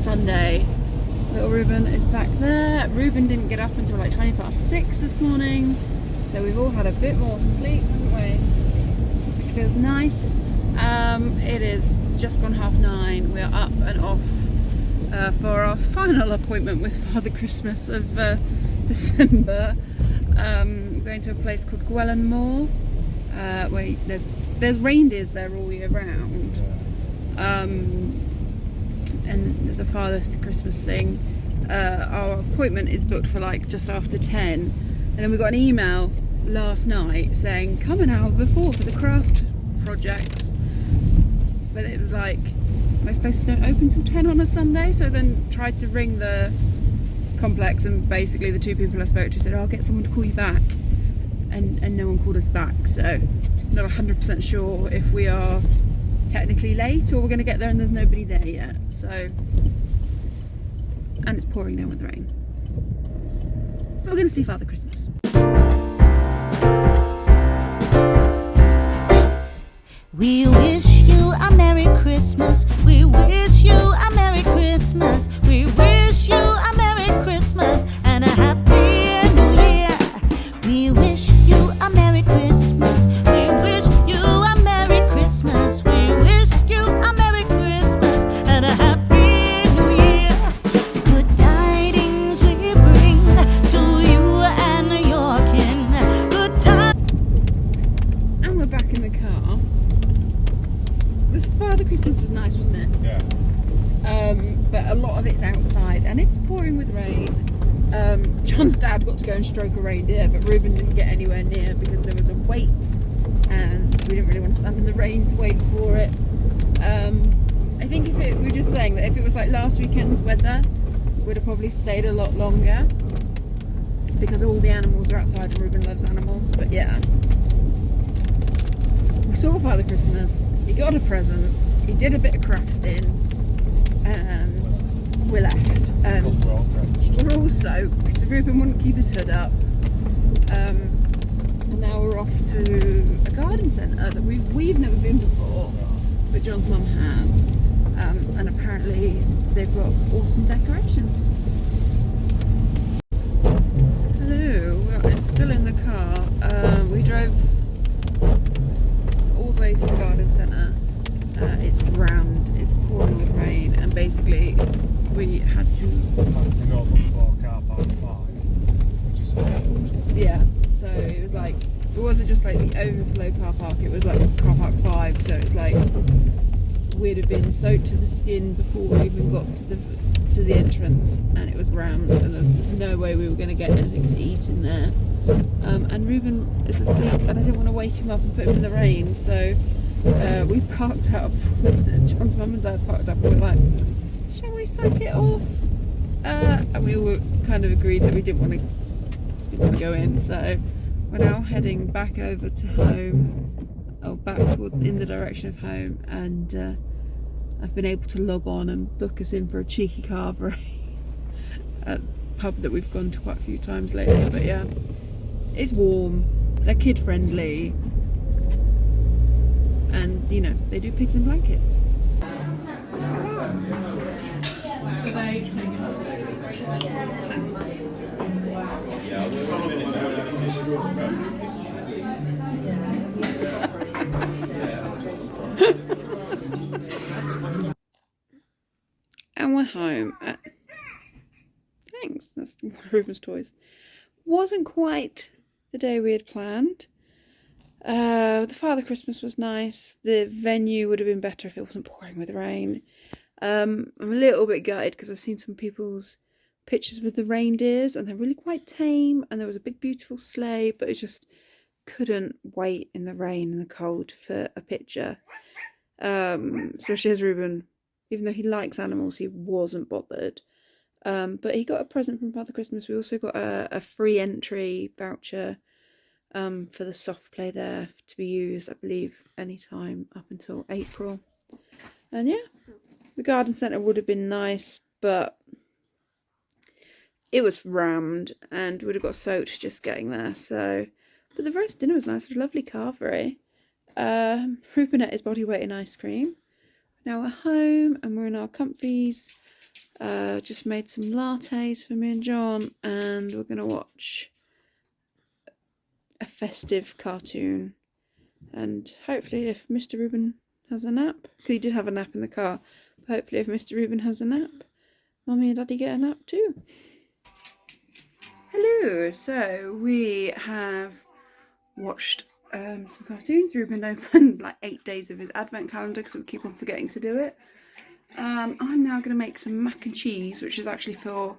Sunday. Little Ruben is back there. Ruben didn't get up until like 6:20 this morning, so we've all had a bit more sleep, haven't we? Which feels nice. It is just gone 9:30. We are up and off for our final appointment with Father Christmas of December. Going to a place called Gwellinmore, where there's reindeers there all year round. And there's a Father Christmas thing. Our appointment is booked for like just after 10, and then we got an email last night saying come an hour before for the craft projects, but it was like most places don't open till 10 on a Sunday. So then tried to ring the complex, and basically the two people I spoke to said, I'll get someone to call you back, and no one called us back. So not 100% sure if we are technically late or we're going to get there and there's nobody there yet. So, and it's pouring down with rain, but we're going to see Father Christmas. We wish you a Merry Christmas. We wish you a Merry Christmas. We wish you a Merry Christmas and a Happy New Year. We wish you a Merry Christmas. We wish you a Merry Christmas. We wish you a Merry Christmas and a Happy New Year. Good tidings we bring to you and your kin. Good tidings. And we're back in the car. This Father Christmas was nice, wasn't it? Yeah. But a lot of it's outside and it's pouring with rain. John's dad got to go and stroke a reindeer, but Ruben didn't get anywhere near because there was a wait and we didn't really want to stand in the rain to wait for it. I think we were just saying that if it was like last weekend's weather, we would have probably stayed a lot longer because all the animals are outside and Ruben loves animals. But yeah, we saw Father Christmas, he got a present, he did a bit of crafting, and we left. And we're all soaked because Ruben wouldn't keep his hood up. And now we're off to a garden centre that we've never been before, but John's mum has. And apparently they've got awesome decorations. Hello, we're still in the car. We drove all the way to the garden centre. It's drowned, it's pouring with rain, and basically we had to go for car park 5, which is a field. Yeah, so it was like, it wasn't just like the overflow car park, it was like car park 5, so it's like we'd have been soaked to the skin before we even got to the entrance, and it was rammed, and there's just no way we were going to get anything to eat in there. And Ruben is asleep and I didn't want to wake him up and put him in the rain, so we parked up. John's mum and dad parked up and we were like, shall we soak it off? And we all kind of agreed that we didn't want to go in, so we're now heading back over to home, or back in the direction of home, and I've been able to log on and book us in for a cheeky carvery at a pub that we've gone to quite a few times lately. But yeah, it's warm, they're kid friendly, and you know, they do pigs in blankets. And we're home. Thanks, that's Ruben's toys. Wasn't quite the day we had planned. The Father Christmas was nice. The venue would have been better if it wasn't pouring with rain. I'm a little bit gutted because I've seen some people's pictures with the reindeers and they're really quite tame, and there was a big beautiful sleigh, but it just couldn't wait in the rain and the cold for a picture. Especially as Ruben, even though he likes animals, he wasn't bothered. But he got a present from Father Christmas. We also got a free entry voucher for the soft play there to be used, I believe, anytime up until April. And yeah, the garden centre would have been nice, but it was rammed and would have got soaked just getting there. So, but the roast dinner was nice. It was a lovely carvery. Ruben ate his body weight in ice cream. Now we're home and we're in our comfies. Just made some lattes for me and John, and we're gonna watch a festive cartoon. And hopefully, if Mr. Ruben has a nap, because he did have a nap in the car, but hopefully, if Mr. Ruben has a nap, Mummy and Daddy get a nap too. Hello, so we have watched some cartoons. Ruben opened like 8 days of his advent calendar because we keep on forgetting to do it. I'm now going to make some mac and cheese, which is actually for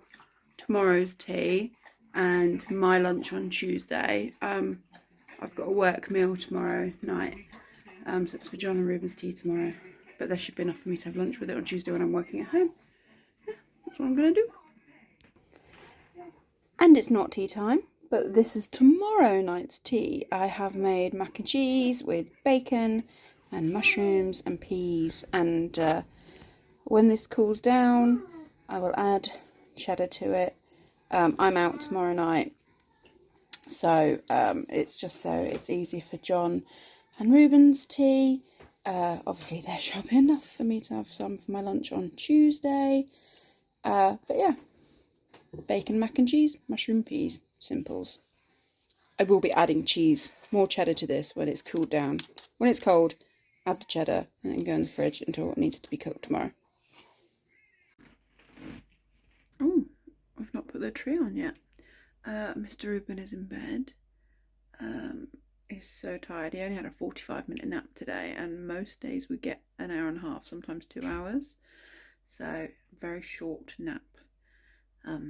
tomorrow's tea and my lunch on Tuesday. I've got a work meal tomorrow night, so it's for John and Ruben's tea tomorrow, but there should be enough for me to have lunch with it on Tuesday when I'm working at home. Yeah, that's what I'm going to do. And it's not tea time, but this is tomorrow night's tea. I have made mac and cheese with bacon and mushrooms and peas, and when this cools down, I will add cheddar to it. I'm out tomorrow night, so it's just so it's easy for John and Ruben's tea. Obviously, they're sharp enough for me to have some for my lunch on Tuesday. But yeah, bacon, mac and cheese, mushroom, peas, simples. I will be adding cheese, more cheddar to this when it's cooled down. When it's cold, add the cheddar and then go in the fridge until it needs to be cooked tomorrow. Oh, I've not put the tree on yet. Mr. Ruben is in bed. He's so tired. He only had a 45-minute nap today, and most days we get an hour and a half, sometimes 2 hours. So, very short nap.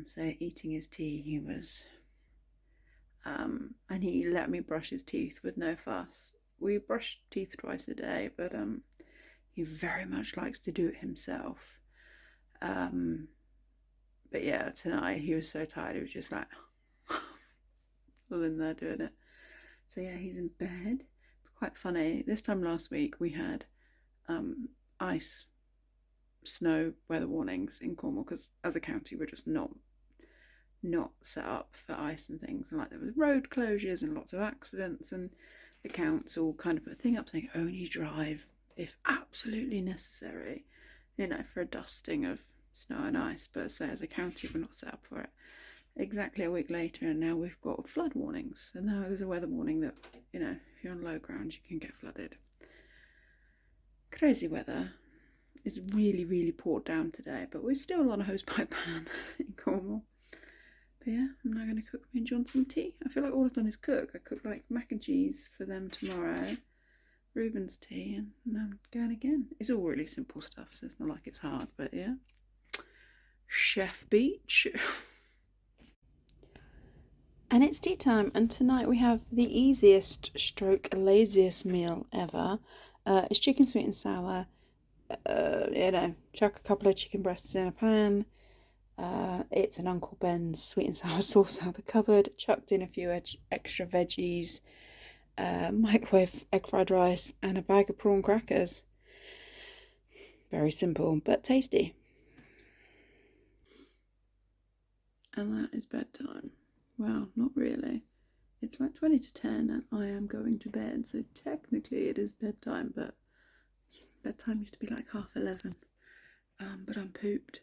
So eating his tea, he was, and he let me brush his teeth with no fuss. We brush teeth twice a day, but he very much likes to do it himself. But yeah, tonight he was so tired, he was just like all in there doing it. So yeah, he's in bed. It's quite funny. This time last week we had ice, snow weather warnings in Cornwall, because as a county we're just not set up for ice and things, and like there was road closures and lots of accidents, and the council kind of put a thing up saying only drive if absolutely necessary, you know, for a dusting of snow and ice. But so as a county we're not set up for it. Exactly a week later, and now we've got flood warnings, and now there's a weather warning that, you know, if you're on low ground you can get flooded. Crazy weather. It's really, really poured down today, but we're still on a hosepipe ban in Cornwall. But yeah, I'm now going to cook me and John some tea. I feel like all I've done is cook. I cooked like mac and cheese for them tomorrow, Ruben's tea, and now I'm going again. It's all really simple stuff, so it's not like it's hard, but yeah. Chef Beach. And it's tea time, and tonight we have the easiest stroke laziest meal ever. It's chicken sweet and sour. You know, chuck a couple of chicken breasts in a pan. It's an Uncle Ben's sweet and sour sauce out of the cupboard. Chucked in a few extra veggies, microwave egg fried rice, and a bag of prawn crackers. Very simple but tasty. And that is bedtime. Well, not really. It's like 20 to 10 and I am going to bed, so technically it is bedtime, but bedtime used to be like 11:30. But I'm pooped.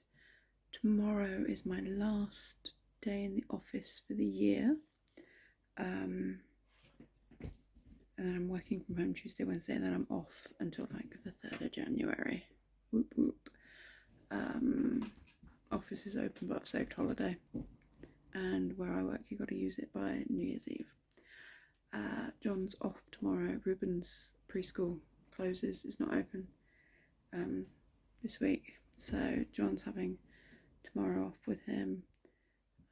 Tomorrow is my last day in the office for the year. And then I'm working from home Tuesday, Wednesday, and then I'm off until like the 3rd of January. Whoop whoop. Office is open, but I've saved holiday. And where I work, you got to use it by New Year's Eve. John's off tomorrow. Ruben's preschool closes, it's not open this week, so John's having tomorrow off with him,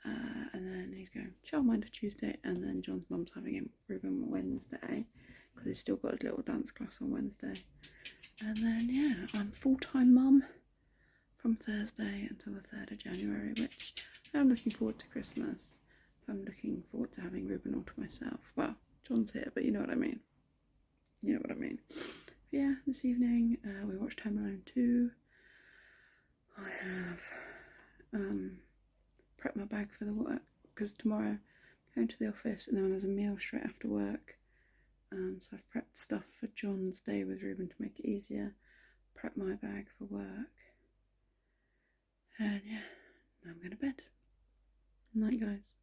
and then he's going childminder Tuesday, and then John's mum's having him Ruben Wednesday because he's still got his little dance class on Wednesday. And then yeah, I'm full-time mum from Thursday until the 3rd of January, which I'm looking forward to Christmas. I'm looking forward to having Ruben all to myself. Well, John's here, but you know what I mean. You know what I mean. But yeah, this evening we watched Home Alone 2. I have prepped my bag for the work, because tomorrow I'm going to the office and then there's a meal straight after work. So I've prepped stuff for John's day with Ruben to make it easier. Prep my bag for work. And yeah, now I'm going to bed. Night, guys.